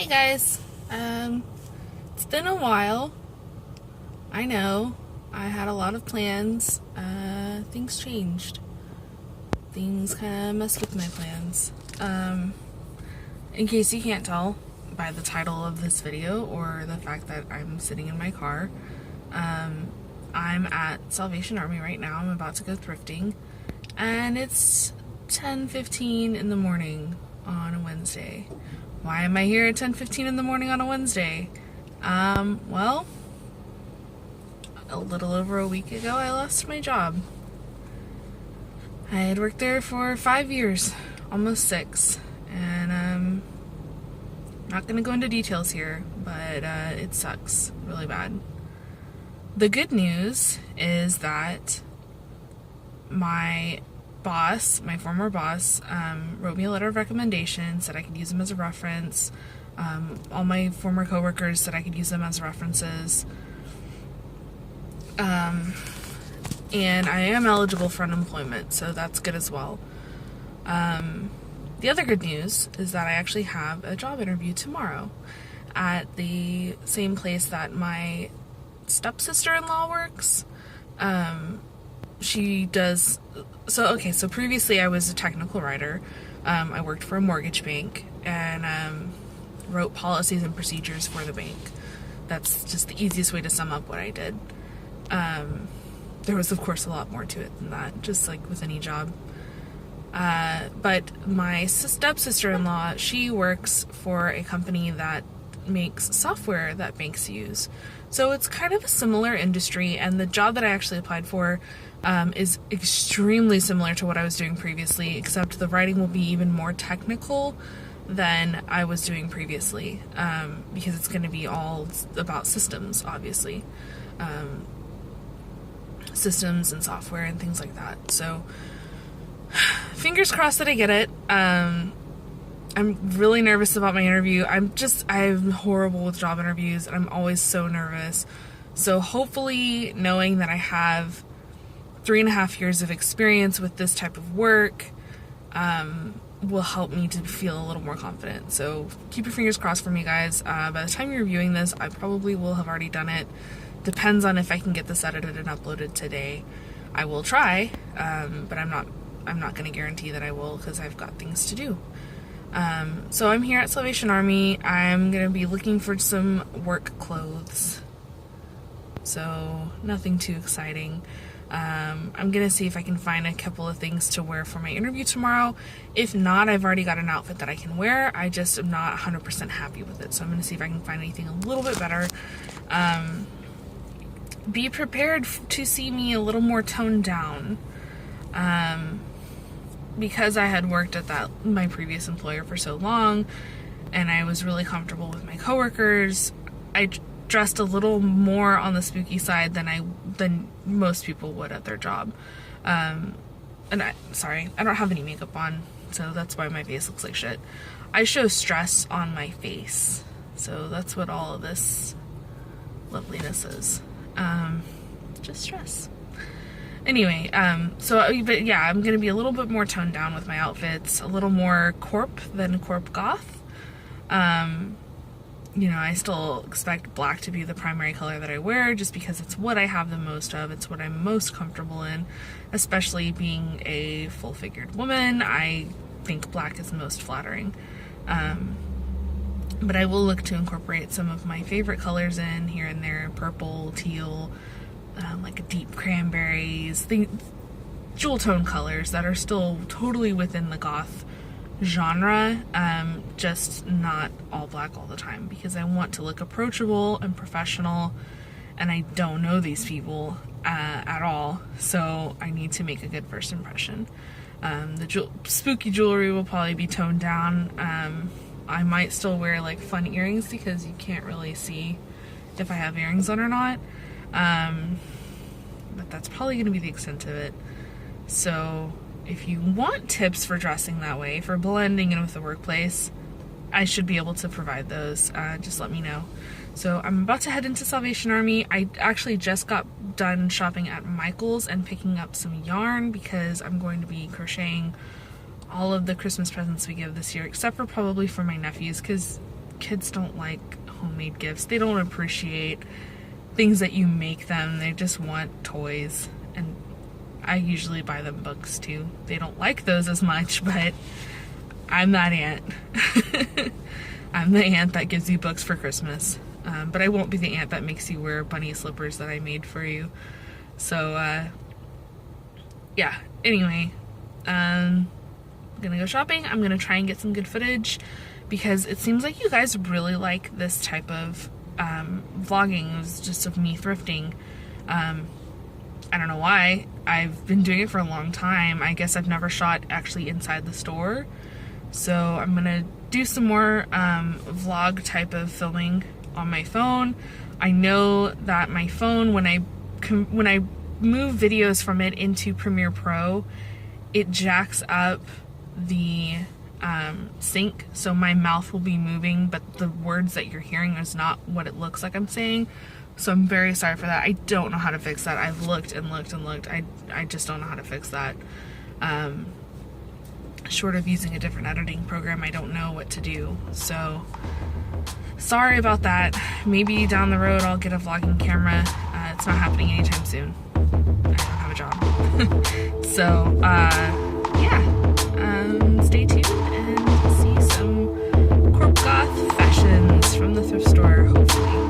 Hey guys, it's been a while. I know, I had a lot of plans. Things changed. Things kind of messed with my plans. In case you can't tell by the title of this video or the fact that I'm sitting in my car, I'm at Salvation Army right now. I'm about to go thrifting, and it's 10:15 in the morning on a Wednesday. Why am I here at 10:15 in the morning on a Wednesday? Well, a little over a week ago I lost my job. I had worked there for 5 years, almost 6, and I'm not gonna go into details here, but it sucks really bad. The good news is that my former boss, wrote me a letter of recommendation, said I could use them as a reference. All my former coworkers said I could use them as references. And I am eligible for unemployment, so that's good as well. The other good news is that I actually have a job interview tomorrow at the same place that my stepsister-in-law works. She does, so previously I was a technical writer. I worked for a mortgage bank and wrote policies and procedures for the bank. That's just the easiest way to sum up what I did. There was of course a lot more to it than that, just like with any job. But my stepsister-in-law, she works for a company that makes software that banks use. So it's kind of a similar industry, and the job that I actually applied for is extremely similar to what I was doing previously, except the writing will be even more technical than I was doing previously, because it's going to be all about systems, obviously. Systems and software and things like that. So fingers crossed that I get it. I'm really nervous about my interview. I'm horrible with job interviews, and I'm always so nervous. So hopefully, knowing that I have 3.5 years of experience with this type of work will help me to feel a little more confident. So keep your fingers crossed for me, guys. By the time you're reviewing this, I probably will have already done it. Depends on if I can get this edited and uploaded today. I will try, but I'm not going to guarantee that I will, because I've got things to do. So I'm here at Salvation Army. I'm going to be looking for some work clothes. So nothing too exciting. I'm going to see if I can find a couple of things to wear for my interview tomorrow. If not, I've already got an outfit that I can wear. I just am not 100% happy with it. So I'm going to see if I can find anything a little bit better. Be prepared to see me a little more toned down. Because I had worked at my previous employer for so long, and I was really comfortable with my coworkers, I dressed a little more on the spooky side than most people would at their job. I don't have any makeup on, so that's why my face looks like shit. I show stress on my face, so that's what all of this loveliness is. Just stress. Anyway, but yeah, I'm going to be a little bit more toned down with my outfits, a little more corp than corpgoth. I still expect black to be the primary color that I wear, just because it's what I have the most of. It's what I'm most comfortable in, especially being a full-figured woman. I think black is most flattering. But I will look to incorporate some of my favorite colors in here and there: purple, teal, like a deep cranberries, jewel tone colors that are still totally within the goth genre, just not all black all the time, because I want to look approachable and professional, and I don't know these people at all, so I need to make a good first impression. The spooky jewelry will probably be toned down. I might still wear like fun earrings, because you can't really see if I have earrings on or not. But that's probably going to be the extent of it. So if you want tips for dressing that way, for blending in with the workplace, I should be able to provide those. Just let me know. So I'm about to head into Salvation Army. I actually just got done shopping at Michael's and picking up some yarn, because I'm going to be crocheting all of the Christmas presents we give this year, except for probably for my nephews, because kids don't like homemade gifts. They don't appreciate things that you make them. They just want toys. And I usually buy them books too. They don't like those as much, but I'm that aunt. I'm the aunt that gives you books for Christmas. But I won't be the aunt that makes you wear bunny slippers that I made for you. So, yeah. Anyway, I'm gonna go shopping. I'm gonna try and get some good footage because it seems like you guys really like this type of vlogging. It was just of me thrifting. I don't know why. I've been doing it for a long time. I guess I've never shot actually inside the store. So I'm gonna do some more vlog type of filming on my phone. I know that my phone, when I move videos from it into Premiere Pro, it jacks up the sync, so my mouth will be moving, but the words that you're hearing is not what it looks like I'm saying. So I'm very sorry for that. I don't know how to fix that. I've looked and looked and looked. I just don't know how to fix that. Short of using a different editing program, I don't know what to do. So sorry about that. Maybe down the road I'll get a vlogging camera. It's not happening anytime soon. I don't have a job. So yeah, stay tuned and see some corpgoth fashions from the thrift store, hopefully.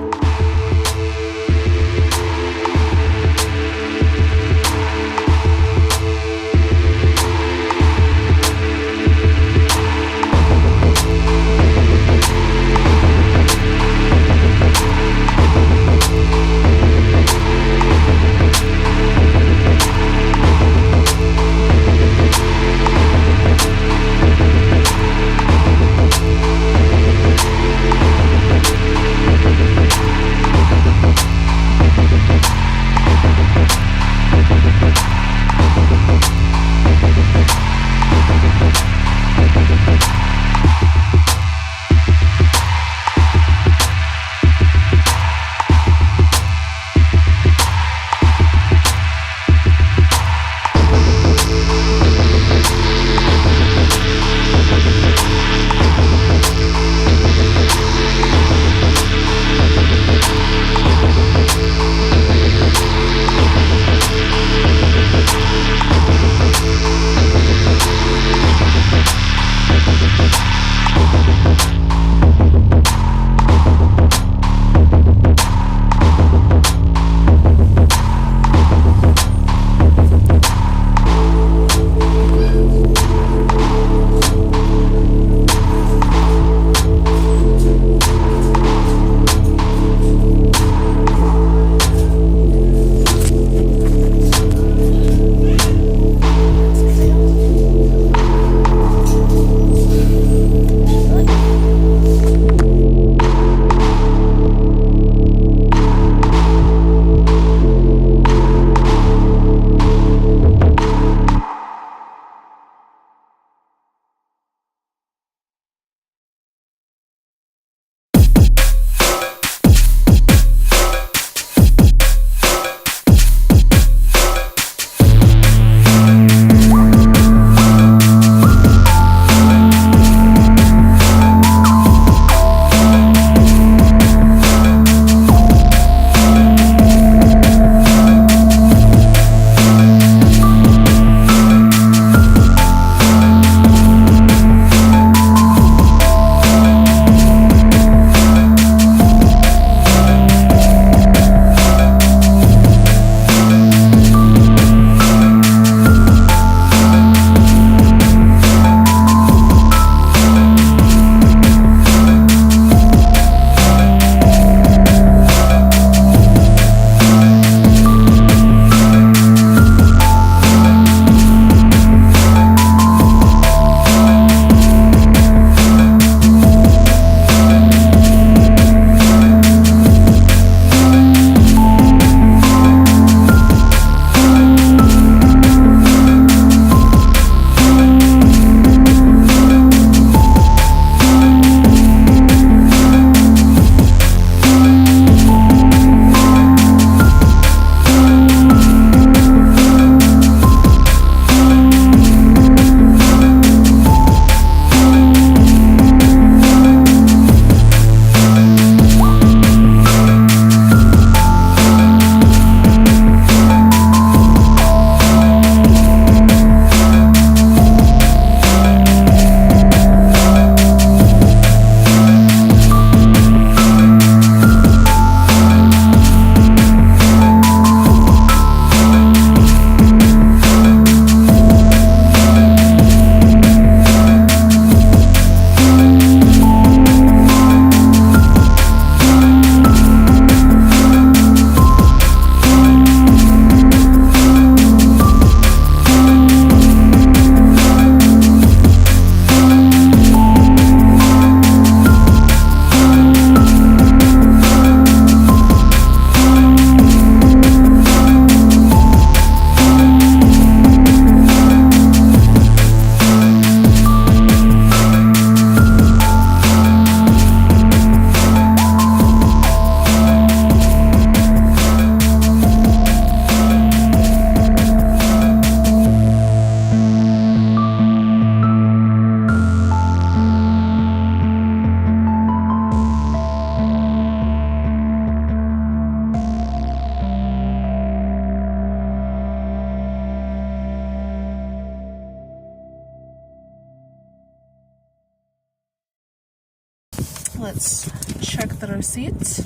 let's check the receipt.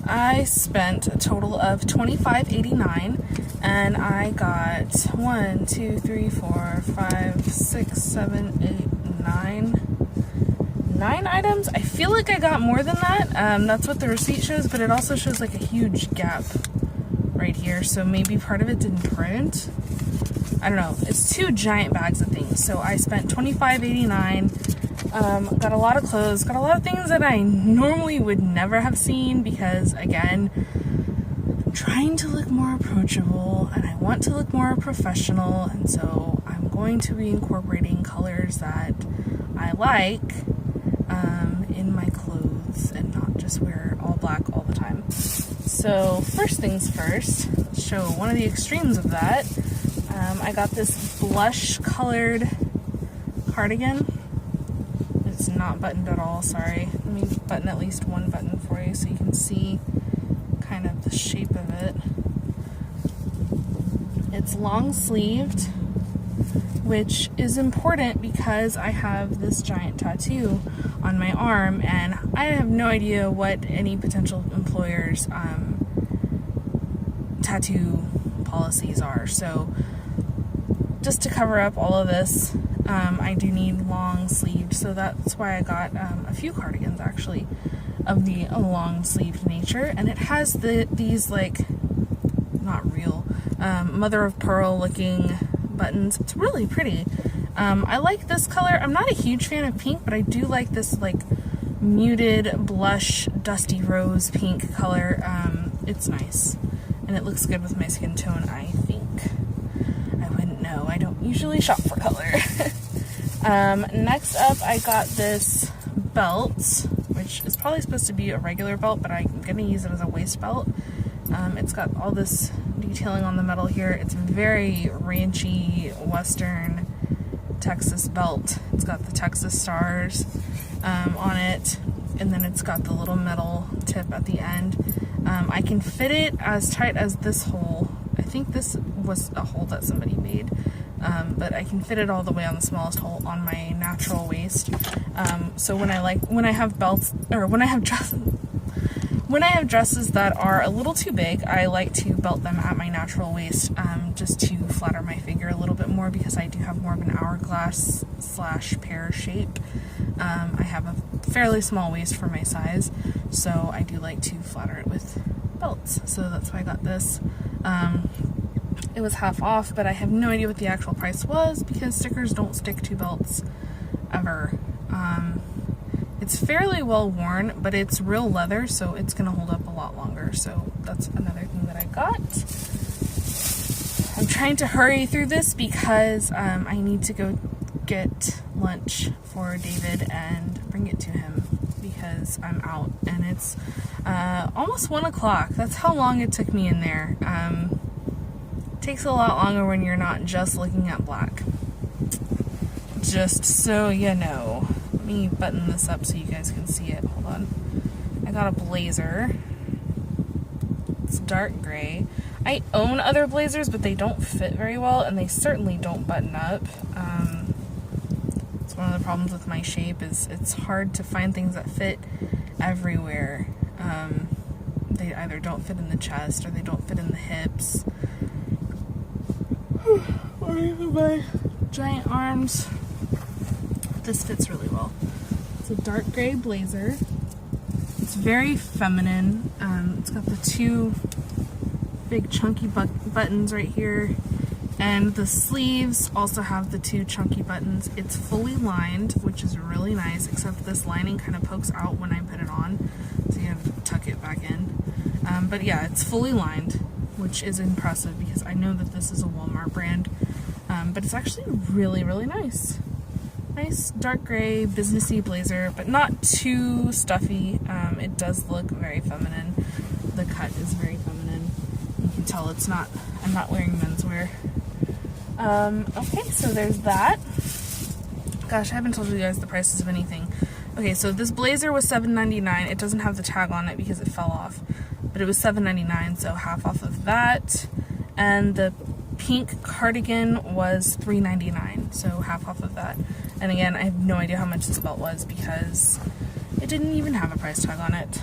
I spent a total of $25.89 and I got 1, 2, 3, 4, 5, 6, 7, 8, 9 items. I feel like I got more than that. That's what the receipt shows, but it also shows like a huge gap right here, so maybe part of it didn't print. I don't know. It's 2 giant bags of things, so I spent $25.89. Got a lot of clothes, got a lot of things that I normally would never have seen because, again, I'm trying to look more approachable and I want to look more professional, and so I'm going to be incorporating colors that I like in my clothes and not just wear all black all the time. So first things first, let's show one of the extremes of that. I got this blush colored cardigan. It's not buttoned at all, sorry. Let me button at least one button for you so you can see kind of the shape of it. It's long sleeved, which is important because I have this giant tattoo on my arm and I have no idea what any potential employers' tattoo policies are. So just to cover up all of this, I do need long sleeved, so that's why I got a few cardigans actually of the long sleeved nature, and it has these like not real mother of pearl looking buttons. It's really pretty. I like this color. I'm not a huge fan of pink, but I do like this like muted blush dusty rose pink color. It's nice and it looks good with my skin tone, I think. I wouldn't know. I don't usually shop for color. Next up, I got this belt, which is probably supposed to be a regular belt, but I'm going to use it as a waist belt. It's got all this detailing on the metal here. It's very ranchy, western Texas belt. It's got the Texas stars on it, and then it's got the little metal tip at the end. I can fit it as tight as this hole. I think this was a hole that somebody made. But I can fit it all the way on the smallest hole on my natural waist. So when I have belts, or when I have dresses that are a little too big, I like to belt them at my natural waist, just to flatter my figure a little bit more because I do have more of an hourglass / pear shape. I have a fairly small waist for my size, so I do like to flatter it with belts. So that's why I got this. It was half off, but I have no idea what the actual price was because stickers don't stick to belts ever. It's fairly well worn, but it's real leather, so it's going to hold up a lot longer. So that's another thing that I got. I'm trying to hurry through this because I need to go get lunch for David and bring it to him because I'm out, and it's almost 1 o'clock. That's how long it took me in there. Takes a lot longer when you're not just looking at black. Just so you know. Let me button this up so you guys can see it. Hold on. I got a blazer. It's dark gray. I own other blazers, but they don't fit very well, and they certainly don't button up. It's one of the problems with my shape is it's hard to find things that fit everywhere. They either don't fit in the chest or they don't fit in the hips. Or even my giant arms. This fits really well. It's a dark gray blazer. It's very feminine. It's got the 2 big chunky buttons right here, and the sleeves also have the 2 chunky buttons. It's fully lined, which is really nice, except this lining kind of pokes out when I put it on, so you have to tuck it back in. But yeah, it's fully lined, which is impressive because I know that this is a Walmart brand, but it's actually really, really nice. Nice dark gray businessy blazer, but not too stuffy. It does look very feminine. The cut is very feminine. You can tell it's not, I'm not wearing menswear. Okay, so there's that. Gosh, I haven't told you guys the prices of anything. Okay, so this blazer was $7.99. It doesn't have the tag on it because it fell off, but it was $7.99, so half off of that. And the pink cardigan was $3.99, so half off of that. And again, I have no idea how much this belt was because It didn't even have a price tag on it.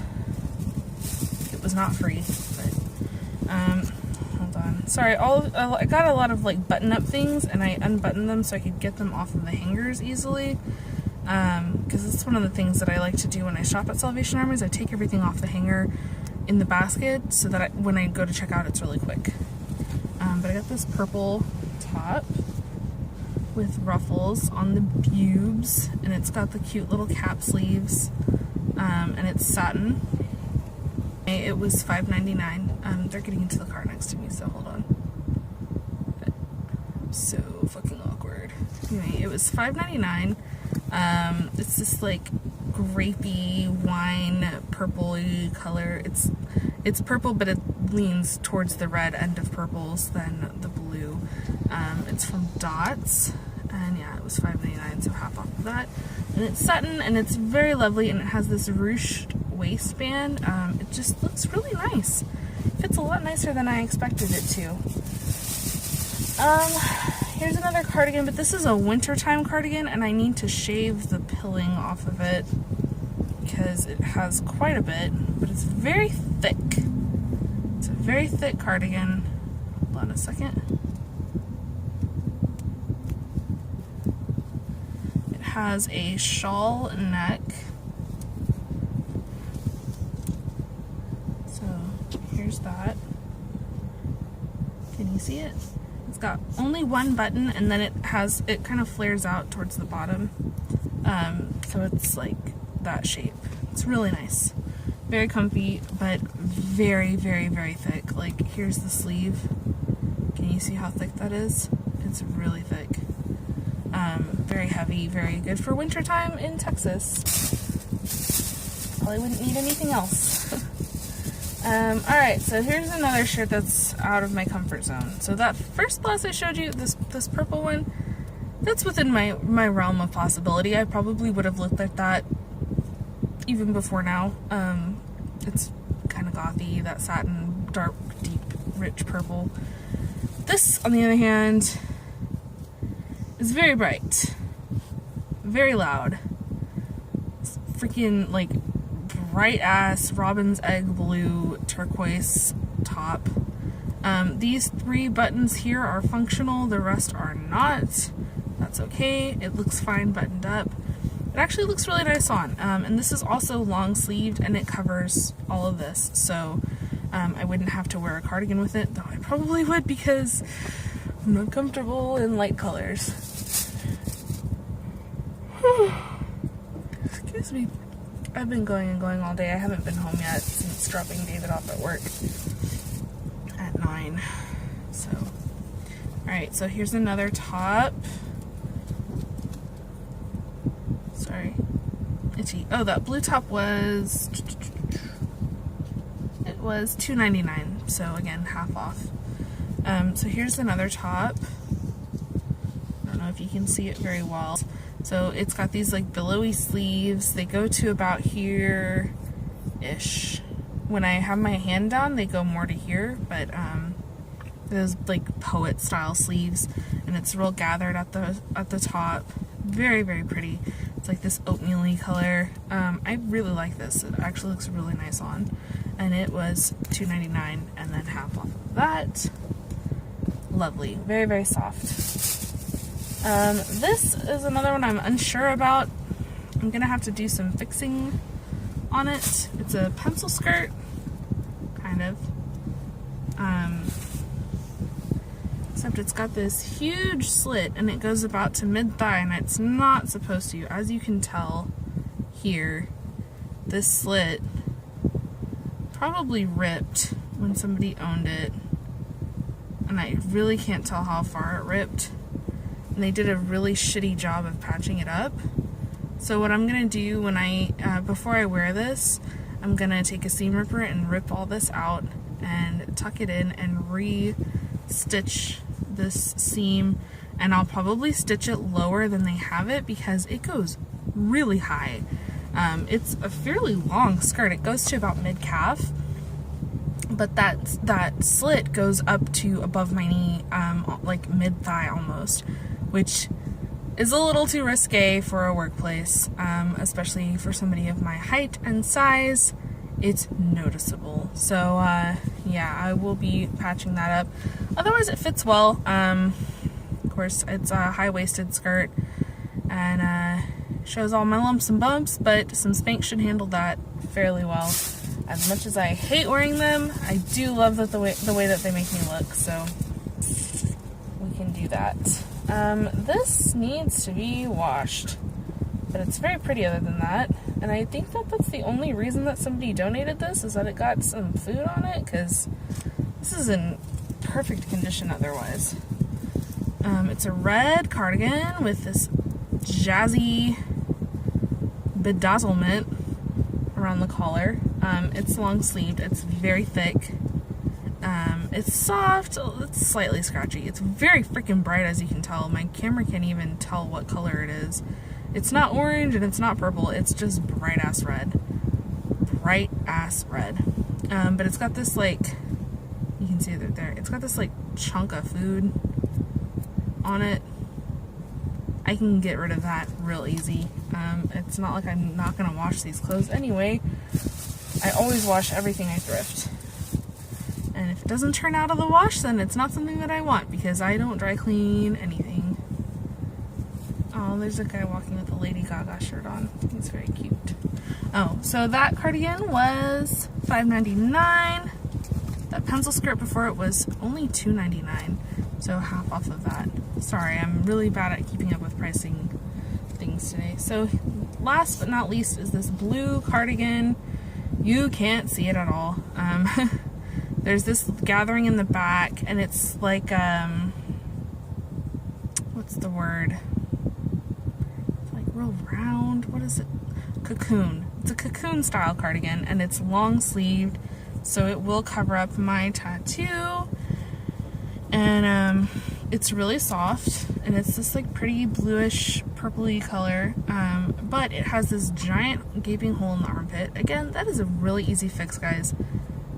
It was not free, but, hold on. Sorry, I got a lot of like button-up things, and I unbuttoned them so I could get them off of the hangers easily. Because it's one of the things that I like to do when I shop at Salvation Army is I take everything off the hanger in the basket so that when I go to check out, it's really quick. But I got this purple top with ruffles on the pubes, and it's got the cute little cap sleeves, and it's satin. It was $5.99. They're getting into the car next to me, so hold on. So fucking awkward. Anyway, it was $5.99. It's this like grapey wine purpley color. It's purple, but it leans towards the red end of purples than the blue. It's from Dots, and yeah, it was $5.99, so half off of that. And it's satin, and it's very lovely, and it has this ruched waistband. It just looks really nice. Fits a lot nicer than I expected it to. Here's another cardigan, but this is a wintertime cardigan, and I need to shave the pilling off of it because it has quite a bit, but it's very thick. It's a very thick cardigan. Hold on a second. It has a shawl neck. So here's that. Can you see it? It's got only one button, and then it kind of flares out towards the bottom. So it's like that shape. It's really nice. Very comfy, but very, very, very thick. Like, here's the sleeve. Can you see how thick that is? It's really thick. Very heavy, very good for wintertime in Texas. Probably wouldn't need anything else. Alright, so here's another shirt that's out of my comfort zone. So that first blouse I showed you, this purple one, that's within my realm of possibility. I probably would have looked at that even before now. It's kind of gothy, that satin, dark, deep, rich purple. This, on the other hand, is very bright, very loud. It's freaking, like, bright ass robin's egg blue turquoise top. These 3 buttons here are functional, the rest are not. That's okay. It looks fine buttoned up. It actually looks really nice on. And this is also long sleeved, and it covers all of this, so I wouldn't have to wear a cardigan with it, though I probably would because I'm not comfortable in light colors. Excuse me. I've been going and going all day. I haven't been home yet since dropping David off at work at 9. So, alright, so here's another top. Sorry. Itchy. Oh, that blue top was... It was $2.99. So, again, half off. So here's another top. I don't know if you can see it very well. So it's got these like billowy sleeves. They go to about here-ish. When I have my hand down, they go more to here, but those like poet style sleeves, and it's real gathered at the top. Very, very pretty. It's like this oatmeal-y color. I really like this. It actually looks really nice on. And it was $2.99, and then half off of that. Lovely. Very, very soft. This is another one I'm unsure about. I'm gonna have to do some fixing on it. It's a pencil skirt, kind of. Except it's got this huge slit, and it goes about to mid-thigh, and it's not supposed to. As you can tell here, this slit probably ripped when somebody owned it, and I really can't tell how far it ripped. And they did a really shitty job of patching it up. So what I'm gonna do when before I wear this, I'm gonna take a seam ripper and rip all this out and tuck it in and re-stitch this seam, and I'll probably stitch it lower than they have it because it goes really high. It's a fairly long skirt. It goes to about mid-calf, but that slit goes up to above my knee, like mid-thigh almost, which is a little too risque for a workplace, especially for somebody of my height and size. It's noticeable. So yeah, I will be patching that up. Otherwise it fits well. Of course it's a high-waisted skirt and shows all my lumps and bumps, but some Spanx should handle that fairly well. As much as I hate wearing them, I do love that the way that they make me look, so we can do that. This needs to be washed, but it's very pretty other than that, and I think that that's the only reason that somebody donated this, is that it got some food on it, because this is in perfect condition otherwise. It's a red cardigan with this jazzy bedazzlement around the collar. It's long sleeved, it's very thick, it's soft, it's slightly scratchy. It's very freaking bright, as you can tell. My camera can't even tell what color it is. It's not orange and it's not purple, it's just bright ass red. Bright ass red. But it's got this, like, you can see it there, it's got this like chunk of food on it. I can get rid of that real easy. It's not like I'm not gonna wash these clothes anyway. I always wash everything I thrift. And if it doesn't turn out of the wash, then it's not something that I want, because I don't dry clean anything. Oh, there's a guy walking with a Lady Gaga shirt on. He's very cute. Oh, so that cardigan was $5.99. That pencil skirt before it was only $2.99. So half off of that. Sorry, I'm really bad at keeping up with pricing things today. So last but not least is this blue cardigan. You can't see it at all. There's this gathering in the back, and it's like, what's the word? It's like real round. What is it? Cocoon. It's a cocoon style cardigan, and it's long sleeved, so it will cover up my tattoo. And it's really soft, and it's this like pretty bluish purpley color, but it has this giant gaping hole in the armpit. Again, that is a really easy fix, guys.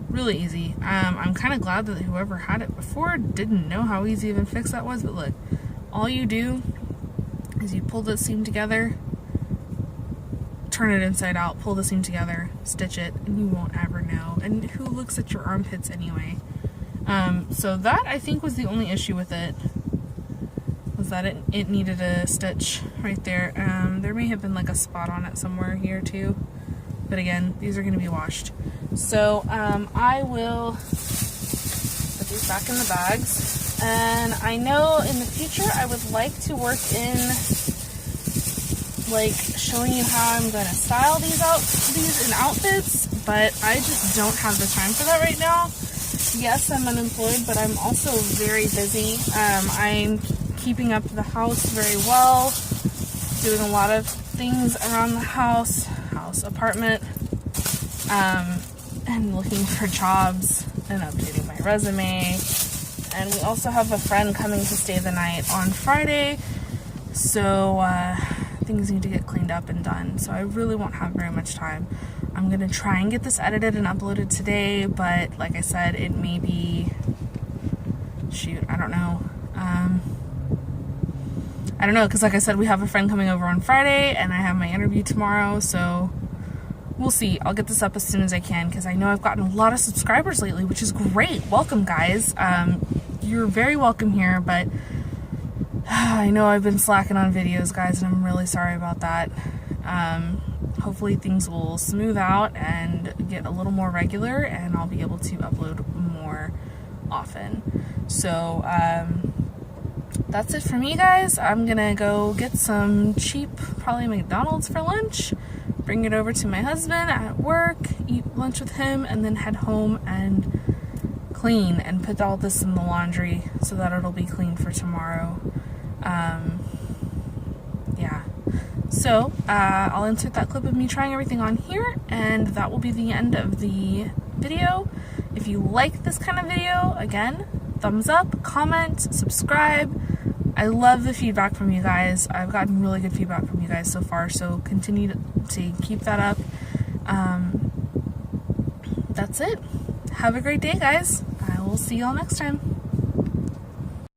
Really easy. I'm kind of glad that whoever had it before didn't know how easy of a fix that was, but look, all you do is you pull the seam together, turn it inside out, pull the seam together, stitch it, and you won't ever know. And who looks at your armpits anyway? So that, I think, was the only issue with it, was that it needed a stitch right there. There may have been like a spot on it somewhere here too, but again, these are going to be washed. So I will put these back in the bags, and I know in the future I would like to work in like showing you how I'm going to style these in outfits, but I just don't have the time for that right now. Yes, I'm unemployed, but I'm also very busy. I'm keeping up the house very well, doing a lot of things around the house, apartment, and looking for jobs and updating my resume. And we also have a friend coming to stay the night on Friday, so things need to get cleaned up and done, so I really won't have very much time. I'm gonna try and get this edited and uploaded today, but like I said, it may be, shoot, I don't know. I don't know, because like I said, we have a friend coming over on Friday, and I have my interview tomorrow, so we'll see. I'll get this up as soon as I can, because I know I've gotten a lot of subscribers lately, which is great. Welcome, guys. You're very welcome here, but I know I've been slacking on videos, guys, and I'm really sorry about that. Hopefully things will smooth out and get a little more regular, and I'll be able to upload more often. So that's it for me, guys. I'm gonna go get some cheap, probably McDonald's for lunch, bring it over to my husband at work, eat lunch with him, and then head home and clean and put all this in the laundry so that it'll be clean for tomorrow. Yeah. So, I'll insert that clip of me trying everything on here, and that will be the end of the video. If you like this kind of video, again, thumbs up, comment, subscribe. I love the feedback from you guys. I've gotten really good feedback from you guys so far, so continue to keep that up. That's it. Have a great day, guys. I will see y'all next time.